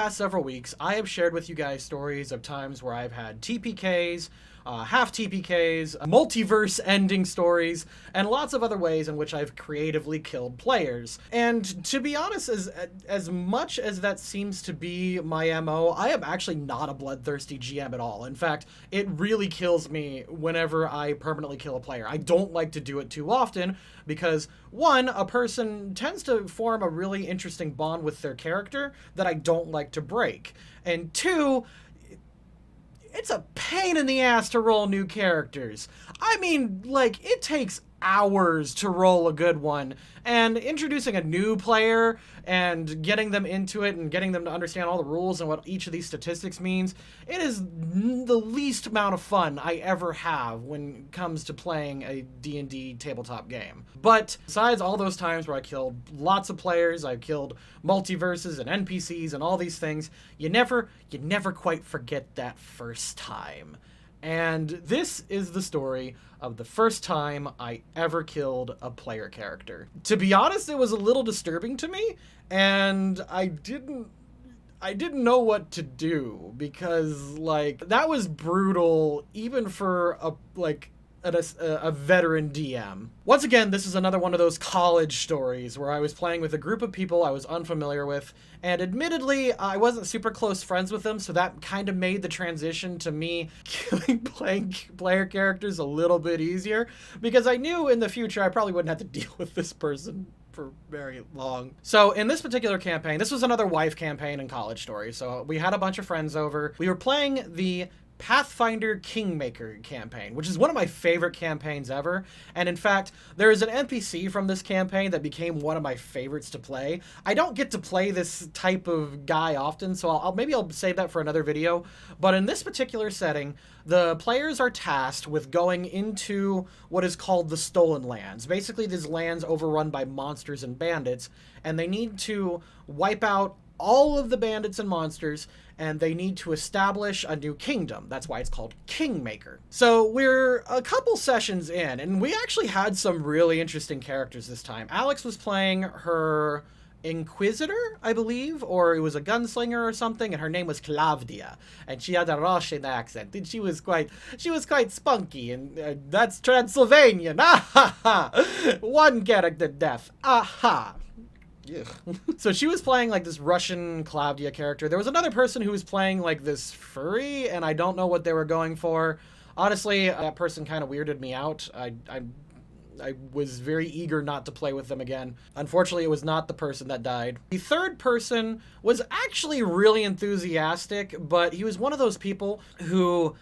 past several weeks, I have shared with you guys stories of times where I've had TPKs, half TPKs, multiverse ending stories, and lots of other ways in which I've creatively killed players. And to be honest, as much as that seems to be my MO, I am actually not a bloodthirsty GM at all. In fact, it really kills me whenever I permanently kill a player. I don't like to do it too often because, one, a person tends to form a really interesting bond with their character that I don't like to break. And two, it's a pain in the ass to roll new characters. I mean, like, it takes hours to roll a good one, and introducing a new player and getting them into it and getting them to understand all the rules and what each of these statistics means, it is the least amount of fun I ever have when it comes to playing a D&D tabletop game. But besides all those times where I killed lots of players, I killed multiverses and NPCs and all these things, you never quite forget that first time. And this is the story of the first time I ever killed a player character. To be honest, it was a little disturbing to me, and I didn't know what to do because, like, that was brutal even for a veteran DM. Once again, this is another one of those college stories where I was playing with a group of people I was unfamiliar with, and admittedly, I wasn't super close friends with them, so that kind of made the transition to me playing player characters a little bit easier, because I knew in the future I probably wouldn't have to deal with this person for very long. So in this particular campaign, this was another wife campaign in College Story, so we had a bunch of friends over. We were playing the Pathfinder Kingmaker campaign, which is one of my favorite campaigns ever. And in fact, there is an NPC from this campaign that became one of my favorites to play. I don't get to play this type of guy often, so maybe I'll save that for another video. But in this particular setting, the players are tasked with going into what is called the Stolen Lands. Basically, these lands overrun by monsters and bandits, and they need to wipe out all of the bandits and monsters, and they need to establish a new kingdom. That's why it's called Kingmaker. So we're a couple sessions in, and we actually had some really interesting characters this time. Alex was playing her Inquisitor, I believe, or it was a gunslinger or something, and her name was Claudia, and she had a Russian accent, and she was quite spunky, and that's Transylvanian. Ah ha ha! One character death. Aha! So she was playing like this Russian Claudia character. There was another person who was playing like this furry, and I don't know what they were going for. Honestly, that person kind of weirded me out. I was very eager not to play with them again. Unfortunately, it was not the person that died. The third person was actually really enthusiastic, but he was one of those people who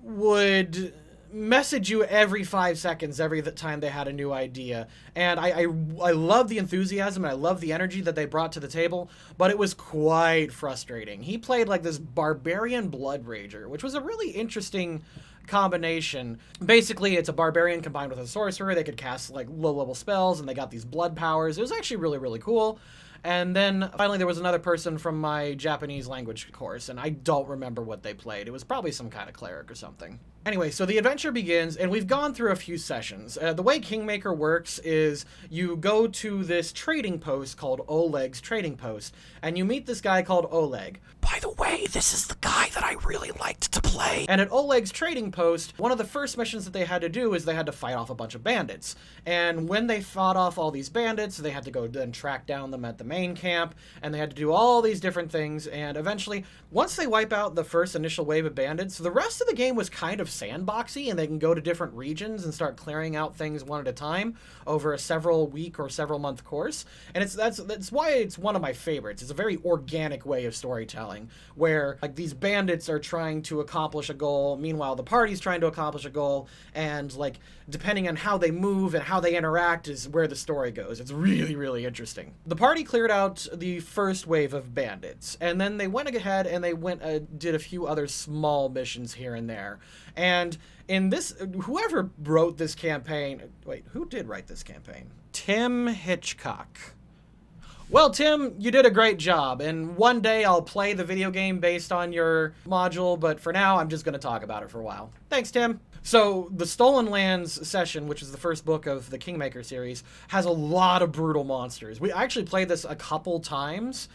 would message you every 5 seconds every time they had a new idea, and I love the enthusiasm and I love the energy that they brought to the table, but it was quite frustrating. He played like this barbarian blood rager, which was a really interesting combination. Basically, it's a barbarian combined with a sorcerer. They could cast like low-level spells, and they got these blood powers. It was actually really, really cool. And then finally there was another person from my Japanese language course, and I don't remember what they played. It was probably some kind of cleric or something. Anyway, so the adventure begins, and we've gone through a few sessions. The way Kingmaker works is you go to this trading post called Oleg's Trading Post, and you meet this guy called Oleg. By the way, this is the guy that I really liked to play. And at Oleg's Trading Post, one of the first missions that they had to do is they had to fight off a bunch of bandits. And when they fought off all these bandits, they had to go then track down them at the main camp, and they had to do all these different things, and eventually, once they wipe out the first initial wave of bandits, the rest of the game was kind of sandboxy, and they can go to different regions and start clearing out things one at a time over a several week or several month course. And that's why it's one of my favorites. It's a very organic way of storytelling, where like these bandits are trying to accomplish a goal, meanwhile the party's trying to accomplish a goal, and like depending on how they move and how they interact is where the story goes. It's really, really interesting. The party cleared out the first wave of bandits, and then they went ahead and they did a few other small missions here and there. And in this, whoever wrote this campaign, wait, who did write this campaign? Tim Hitchcock. Well, Tim, you did a great job, and one day I'll play the video game based on your module, but for now, I'm just going to talk about it for a while. Thanks, Tim. So the Stolen Lands session, which is the first book of the Kingmaker series, has a lot of brutal monsters. We actually played this a couple times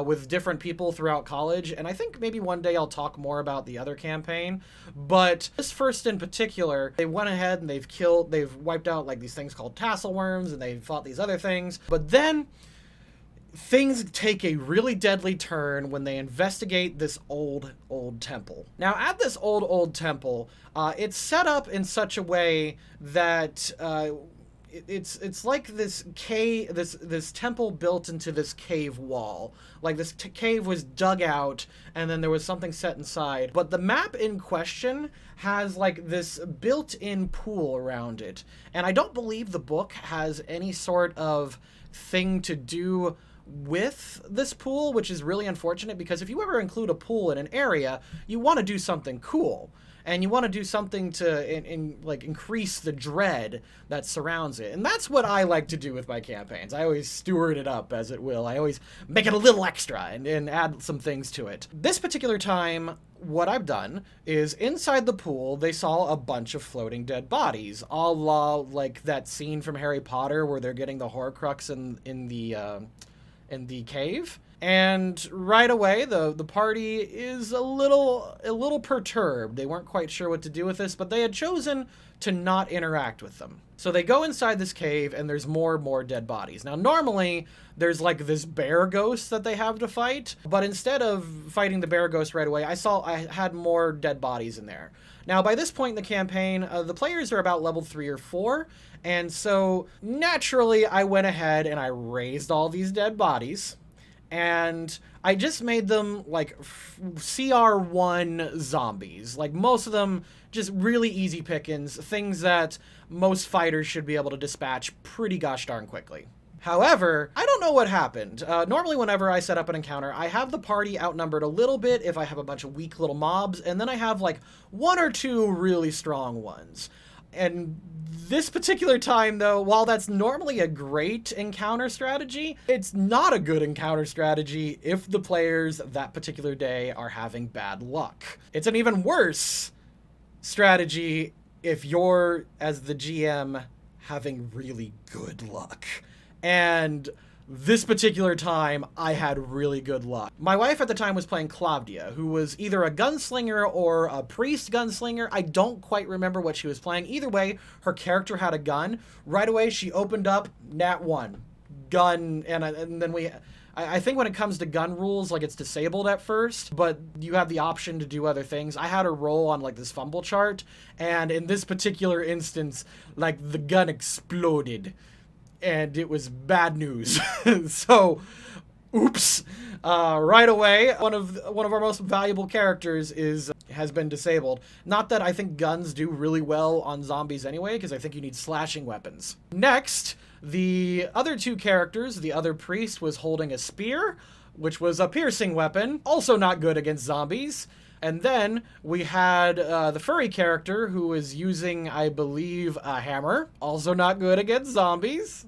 with different people throughout college, and I think maybe one day I'll talk more about the other campaign. But this first in particular, they went ahead and they've wiped out like these things called tassel worms, and they fought these other things. But then things take a really deadly turn when they investigate this old temple. Now, at this old temple, it's set up in such a way that it's like this cave, this temple built into this cave wall. Like this cave was dug out, and then there was something set inside. But the map in question has like this built-in pool around it, and I don't believe the book has any sort of thing to do with this pool, which is really unfortunate, because if you ever include a pool in an area, you want to do something cool, and you want to do something to like increase the dread that surrounds it. And that's what I like to do with my campaigns. I always steward it up, as it will. I always make it a little extra and add some things to it. This particular time, what I've done is inside the pool, they saw a bunch of floating dead bodies, a la like that scene from Harry Potter where they're getting the Horcrux in the cave. And right away, the party is a little perturbed. They weren't quite sure what to do with this, but they had chosen to not interact with them. So they go inside this cave, and there's more dead bodies. Now, normally, there's like this bear ghost that they have to fight, but instead of fighting the bear ghost right away, I had more dead bodies in there. Now, by this point in the campaign, the players are about level 3 or 4, and so naturally, I went ahead and I raised all these dead bodies, and I just made them like CR1 zombies. Like most of them, just really easy pickings, things that most fighters should be able to dispatch pretty gosh darn quickly. However, I don't know what happened. Normally whenever I set up an encounter, I have the party outnumbered a little bit if I have a bunch of weak little mobs, and then I have like 1 or 2 really strong ones. And this particular time, though, while that's normally a great encounter strategy, it's not a good encounter strategy if the players that particular day are having bad luck. It's an even worse strategy if you're, as the GM, having really good luck. And this particular time, I had really good luck. My wife at the time was playing Claudia, who was either a gunslinger or a priest gunslinger. I don't quite remember what she was playing. Either way, her character had a gun. Right away, she opened up, nat 1. Gun, and then I think when it comes to gun rules, like it's disabled at first, but you have the option to do other things. I had her roll on like this fumble chart, and in this particular instance, like the gun exploded. And it was bad news. So, oops. Right away, one of our most valuable characters has been disabled. Not that I think guns do really well on zombies anyway, because I think you need slashing weapons. Next, the other 2 characters, the other priest was holding a spear, which was a piercing weapon, also not good against zombies. And then we had the furry character who was using, I believe, a hammer, also not good against zombies.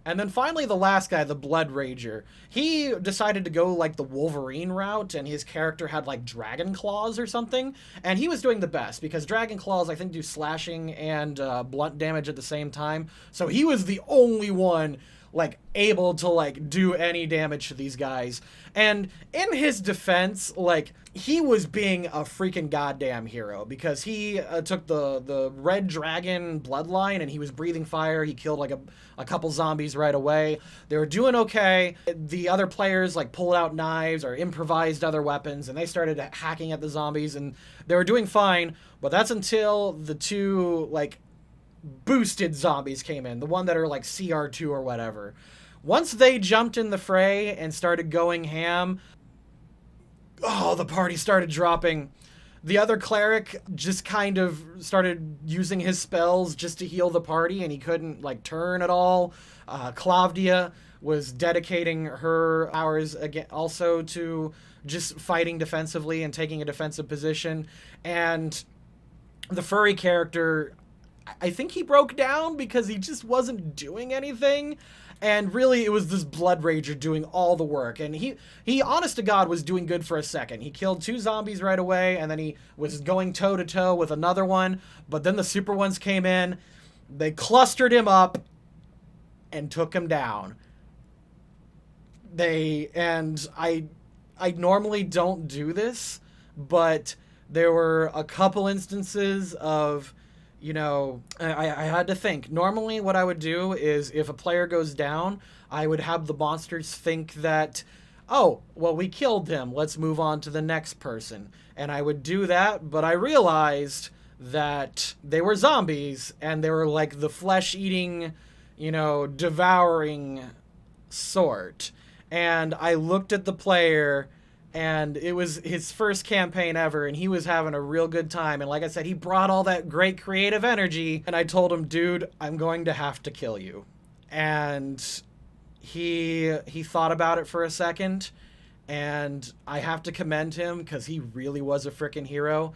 And then finally the last guy, the Blood Rager. He decided to go like the Wolverine route, and his character had like dragon claws or something. And he was doing the best, because dragon claws I think do slashing and blunt damage at the same time. So he was the only one like able to like do any damage to these guys. And in his defense, like he was being a freaking goddamn hero, because he took the red dragon bloodline and he was breathing fire. He killed like a couple zombies right away. They were doing okay. The other players like pulled out knives or improvised other weapons, and they started hacking at the zombies, and they were doing fine. But that's until the 2 like boosted zombies came in, the one that are like CR2 or whatever. Once they jumped in the fray and started going ham, the party started dropping. The other cleric just kind of started using his spells just to heal the party, and he couldn't like turn at all. Claudia was dedicating her hours again also to just fighting defensively and taking a defensive position. And the furry character, I think he broke down because he just wasn't doing anything. And really, it was this Blood Rager doing all the work. And he, honest to God, was doing good for a second. He killed 2 zombies right away, and then he was going toe-to-toe with another one. But then the super ones came in. They clustered him up and took him down. I normally don't do this, but there were a couple instances of, you know, I had to think. Normally what I would do is if a player goes down, I would have the monsters think that, oh, well, we killed him. Let's move on to the next person. And I would do that, but I realized that they were zombies, and they were like the flesh-eating, you know, devouring sort. And I looked at the player, and it was his first campaign ever, and he was having a real good time. And like I said, he brought all that great creative energy, and I told him, dude, I'm going to have to kill you. And he thought about it for a second, and I have to commend him because he really was a freaking hero.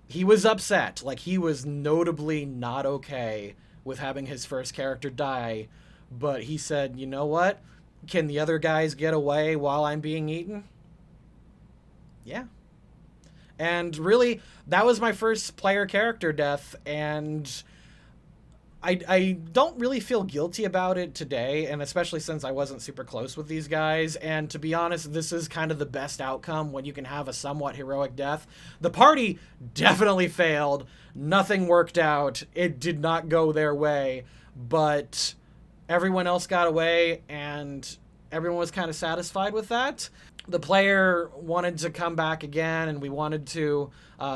He was upset. Like, he was notably not okay with having his first character die, but he said, you know what? Can the other guys get away while I'm being eaten? Yeah. And really, that was my first player character death, and I don't really feel guilty about it today, and especially since I wasn't super close with these guys. And to be honest, this is kind of the best outcome when you can have a somewhat heroic death. The party definitely failed. Nothing worked out. It did not go their way, but everyone else got away, and everyone was kind of satisfied with that. The player wanted to come back again, and we wanted to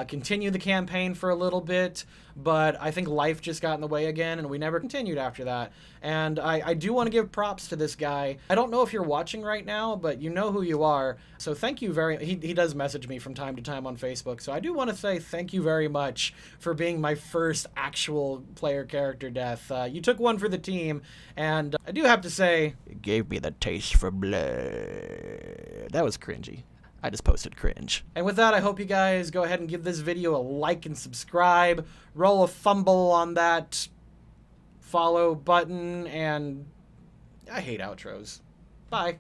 continue the campaign for a little bit, but I think life just got in the way again, and we never continued after that. And I do want to give props to this guy. I don't know if you're watching right now, but you know who you are. So thank you he does message me from time to time on Facebook, so I do want to say thank you very much for being my first actual player character death. You took one for the team, and I do have to say, it gave me the taste for blood. That was cringy. I just posted cringe. And with that, I hope you guys go ahead and give this video a like and subscribe. Roll a fumble on that follow button, and I hate outros. Bye.